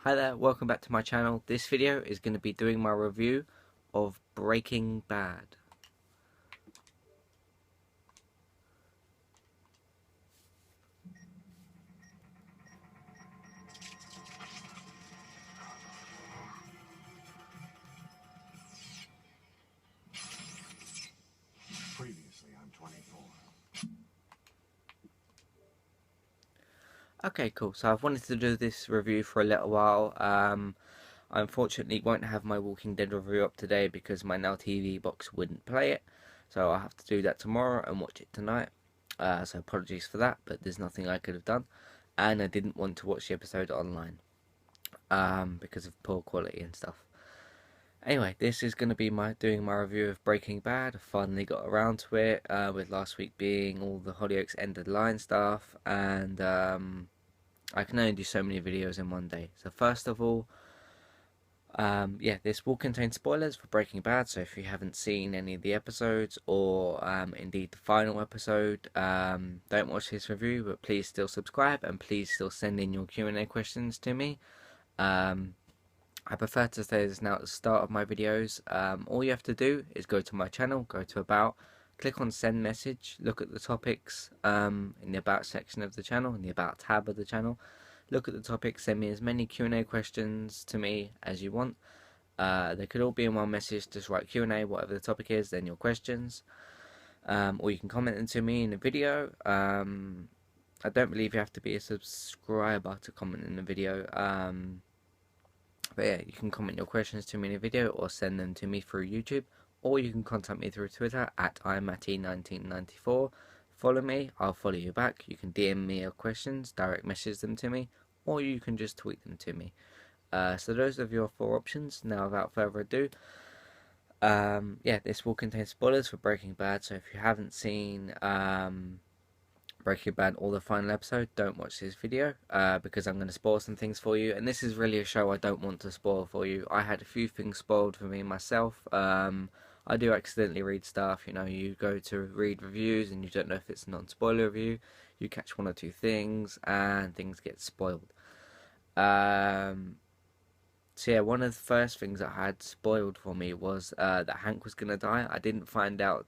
Hi there, welcome back to my channel. This video is going to be doing my review of Breaking Bad. Previously on 24. Okay, cool. So I've wanted to do this review for a little while. I unfortunately won't have my Walking Dead review up today because my Now TV box wouldn't play it. So I'll have to do that tomorrow and watch it tonight. So apologies for that, but there's nothing I could have done. And I didn't want to watch the episode online because of poor quality and stuff. Anyway, this is going to be doing my review of Breaking Bad. I finally got around to it, with last week being all the Hollyoaks end of the line stuff, and I can only do so many videos in one day. So first of all, yeah, this will contain spoilers for Breaking Bad. So if you haven't seen any of the episodes, or indeed the final episode, don't watch this review. But please still subscribe, and please still send in your Q&A questions to me. Um, I prefer to say this now at the start of my videos. All you have to do is go to my channel, go to About, click on Send Message, look at the topics in the About section of the channel, in the About tab of the channel. Look at the topics, send me as many Q&A questions to me as you want. They could all be in one message, just write Q&A, whatever the topic is, then your questions. Or you can comment them to me in a video. I don't believe you have to be a subscriber to comment in the video. But yeah, you can comment your questions to me in a video or send them to me through YouTube, or you can contact me through Twitter at imatty1994. Follow me, I'll follow you back. You can DM me your questions, direct message them to me, or you can just tweet them to me. So those are your four options. Now, without further ado, yeah, this will contain spoilers for Breaking Bad. So if you haven't seen Breaking Bad or the final episode, don't watch this video because I'm going to spoil some things for you. And this is really a show I don't want to spoil for you. I had a few things spoiled for me myself. I do accidentally read stuff. You know, you go to read reviews and you don't know if it's a non-spoiler review. You catch one or two things and things get spoiled. Um, so yeah, one of the first things that I had spoiled for me was that Hank was gonna die. I didn't find out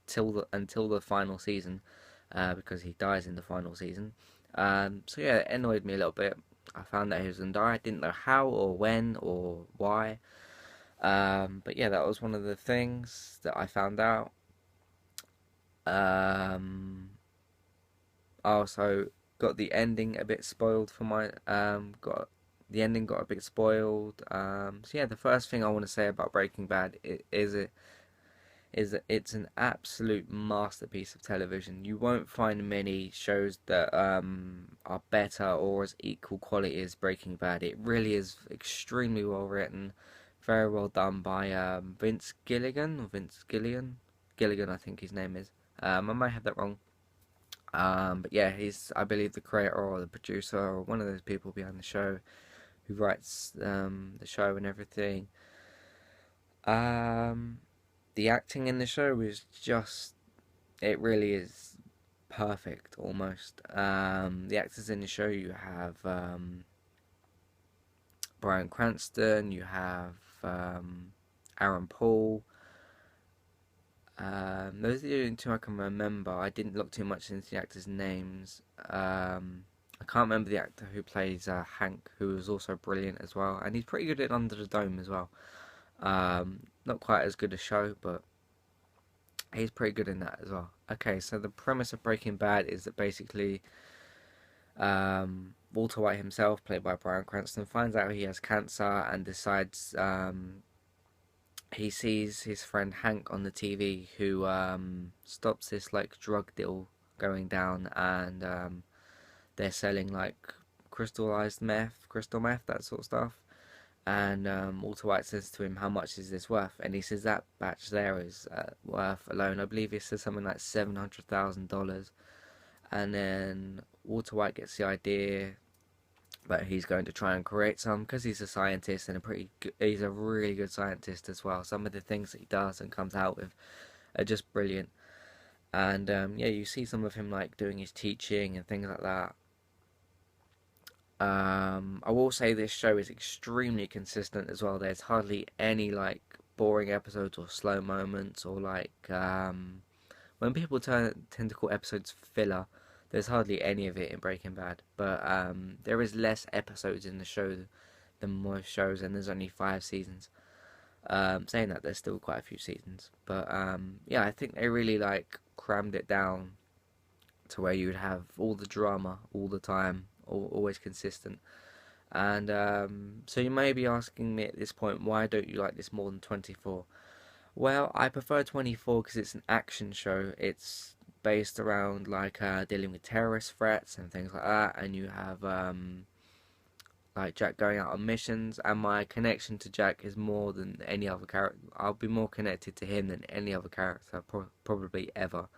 until the final season, because he dies in the final season. So yeah, it annoyed me a little bit. I found that he was gonna die. I didn't know how or when or why. But yeah, that was one of the things that I found out. I also got the ending a bit spoiled for my got the ending got a bit spoiled. So yeah, the first thing I want to say about Breaking Bad is that it's an absolute masterpiece of television. You won't find many shows that are better or as equal quality as Breaking Bad. It really is extremely well written, very well done by Vince Gilligan or Vince Gillian. Gilligan, I think his name is. I might have that wrong. But yeah, he's, I believe, the creator or the producer or one of those people behind the show who writes the show and everything. Um, the acting in the show is just, it really is perfect almost. The actors in the show, you have Bryan Cranston, you have Aaron Paul. Those are the only two I can remember. I didn't look too much into the actors' names. I can't remember the actor who plays Hank, who is also brilliant as well, and he's pretty good at Under the Dome as well. Not quite as good a show, but he's pretty good in that as well. Okay, so the premise of Breaking Bad is that basically Walter White himself, played by Bryan Cranston, finds out he has cancer and decides he sees his friend Hank on the TV who stops this like drug deal going down, and they're selling like crystal meth, that sort of stuff. And Walter White says to him, "How much is this worth?" And he says that batch there is worth alone, I believe he says something like $700,000. And then Walter White gets the idea that he's going to try and create some because he's a scientist and he's a really good scientist as well. Some of the things that he does and comes out with are just brilliant. And yeah, you see some of him like doing his teaching and things like that. I will say this show is extremely consistent as well. There's hardly any like boring episodes or slow moments or like when people tend to call episodes filler. There's hardly any of it in Breaking Bad, but there is less episodes in the show than most shows, and there's only 5 seasons. Saying that, there's still quite a few seasons, but yeah, I think they really like crammed it down to where you would have all the drama all the time, always consistent. And so you may be asking me at this point, why don't you like this more than 24? Well, I prefer 24 because it's an action show. It's based around like dealing with terrorist threats and things like that, and you have like Jack going out on missions, and my connection to Jack is more than any other character. I'll be more connected to him than any other character probably ever.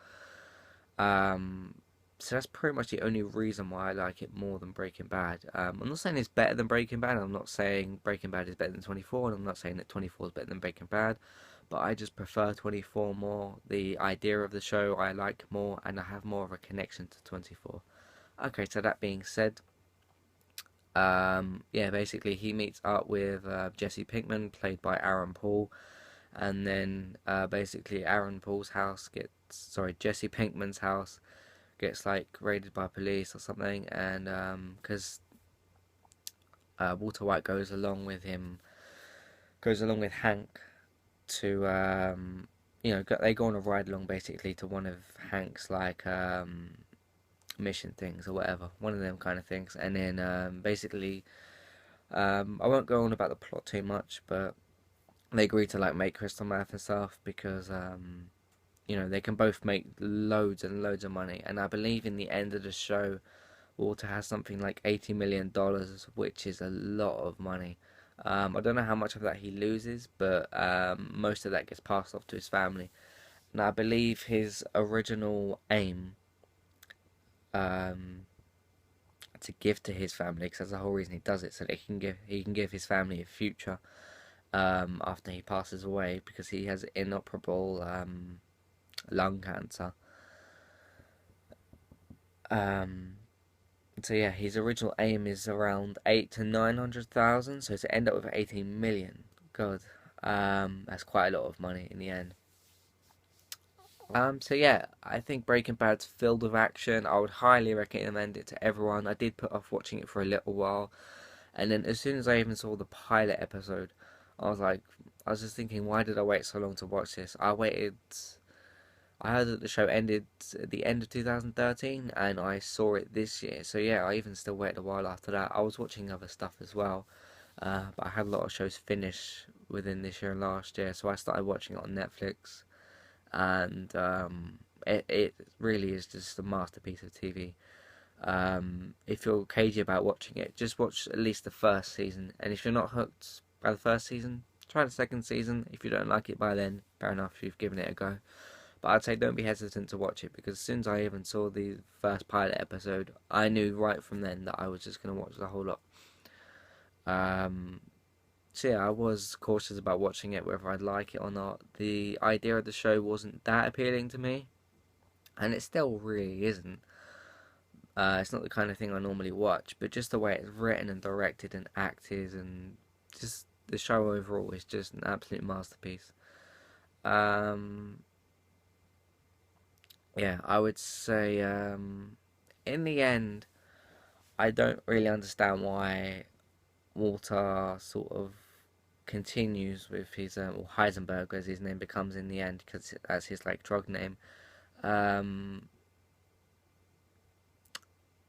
Um, so that's pretty much the only reason why I like it more than Breaking Bad. I'm not saying it's better than Breaking Bad. I'm not saying Breaking Bad is better than 24, and I'm not saying that 24 is better than Breaking Bad. But I just prefer 24 more. The idea of the show I like more, and I have more of a connection to 24. Okay, so that being said, yeah, basically he meets up with Jesse Pinkman, played by Aaron Paul, and then basically Jesse Pinkman's house gets like raided by police or something, and because Walter White goes along with Hank to they go on a ride along basically to one of Hank's like mission things or whatever, one of them kind of things, and then basically I won't go on about the plot too much, but they agree to like make crystal meth and stuff because they can both make loads and loads of money, and I believe in the end of the show Walter has something like $80 million, which is a lot of money. I don't know how much of that he loses, but most of that gets passed off to his family. And I believe his original aim um, to give to his family, because that's the whole reason he does it, so that he can give his family a future after he passes away, because he has inoperable lung cancer. Um, so yeah, his original aim is around 8 to 900,000. So to end up with 18 million, God, that's quite a lot of money in the end. So yeah, I think Breaking Bad's filled with action. I would highly recommend it to everyone. I did put off watching it for a little while, and then as soon as I even saw the pilot episode, I was just thinking, why did I wait so long to watch this? I heard that the show ended at the end of 2013, and I saw it this year. So yeah, I even still waited a while after that. I was watching other stuff as well, but I had a lot of shows finish within this year and last year, so I started watching it on Netflix, and it really is just a masterpiece of TV. If you're cagey about watching it, just watch at least the first season, and if you're not hooked by the first season, try the second season. If you don't like it by then, fair enough, you've given it a go. But I'd say don't be hesitant to watch it, because as soon as I even saw the first pilot episode, I knew right from then that I was just going to watch the whole lot. Um, so yeah, I was cautious about watching it, whether I'd like it or not. The idea of the show wasn't that appealing to me, and it still really isn't. It's not the kind of thing I normally watch, but just the way it's written and directed and acted, and just the show overall is just an absolute masterpiece. Um, yeah, I would say in the end, I don't really understand why Walter sort of continues with his or Heisenberg as his name becomes in the end, because that's his like drug name. Um,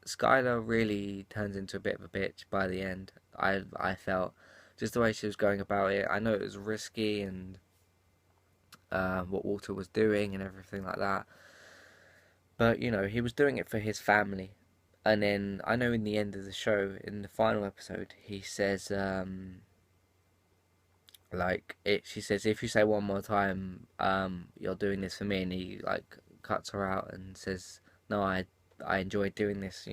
Skylar really turns into a bit of a bitch by the end. I felt just the way she was going about it. I know it was risky and what Walter was doing and everything like that, but he was doing it for his family. And then I know in the end of the show, in the final episode, he says, she says, if you say one more time, you're doing this for me, and he like cuts her out and says, no, I enjoyed doing this,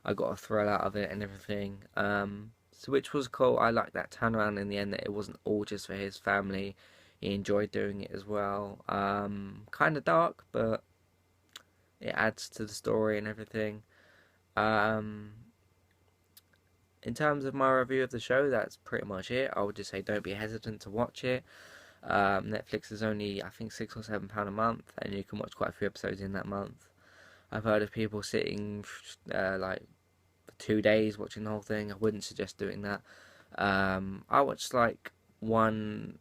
I got a thrill out of it and everything. So which was cool. I liked that turnaround in the end, that it wasn't all just for his family. He enjoyed doing it as well. Kind of dark, but it adds to the story and everything. Um, in terms of my review of the show, that's pretty much it. I would just say don't be hesitant to watch it. Netflix is only, I think, £6 or £7 a month, and you can watch quite a few episodes in that month. I've heard of people sitting like for 2 days watching the whole thing. I wouldn't suggest doing that. I watch like one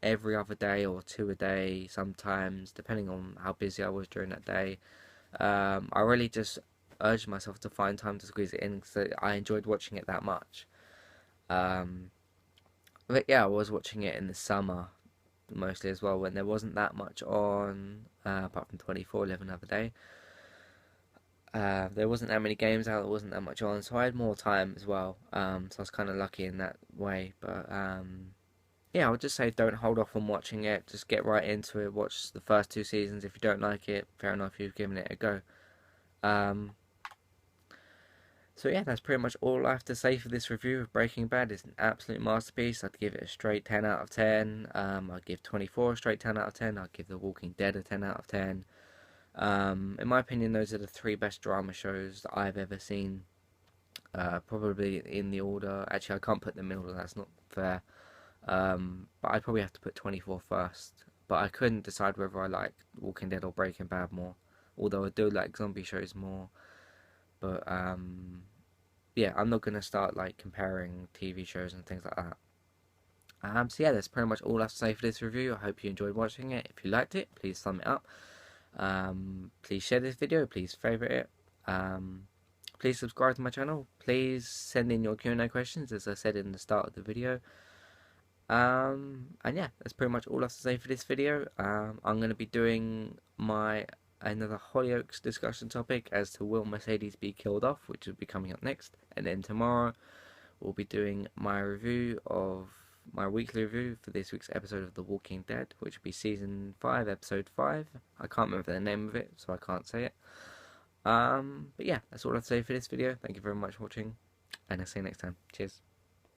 every other day or two a day sometimes, depending on how busy I was during that day. I really just urged myself to find time to squeeze it in because I enjoyed watching it that much. Um, but yeah, I was watching it in the summer mostly as well when there wasn't that much on, apart from 24, Live Another Day. There wasn't that many games out, there wasn't that much on, so I had more time as well. So I was kind of lucky in that way. But yeah, I would just say don't hold off on watching it. Just get right into it. Watch the first 2 seasons. If you don't like it, fair enough, you've given it a go. Um, so yeah, that's pretty much all I have to say for this review of Breaking Bad. It's an absolute masterpiece. I'd give it a straight 10 out of 10. I'd give 24 a straight 10 out of 10. I'd give The Walking Dead a 10 out of 10. In my opinion, those are the three best drama shows that I've ever seen. Probably in the order. Actually, I can't put them in order. That's not fair. But I'd probably have to put 24 first. But I couldn't decide whether I like Walking Dead or Breaking Bad more. Although I do like zombie shows more. But yeah, I'm not gonna start like comparing TV shows and things like that. So yeah, that's pretty much all I have to say for this review. I hope you enjoyed watching it. If you liked it, please thumb it up. Please share this video. Please favorite it. Please subscribe to my channel. Please send in your Q&A questions, as I said in the start of the video. And yeah, that's pretty much all I have to say for this video. I'm going to be doing another Hollyoaks discussion topic as to will Mercedes be killed off, which will be coming up next. And then tomorrow we'll be doing my weekly review for this week's episode of The Walking Dead, which will be season 5, episode 5. I can't remember the name of it, so I can't say it. But yeah, that's all I have to say for this video. Thank you very much for watching, and I'll see you next time. Cheers.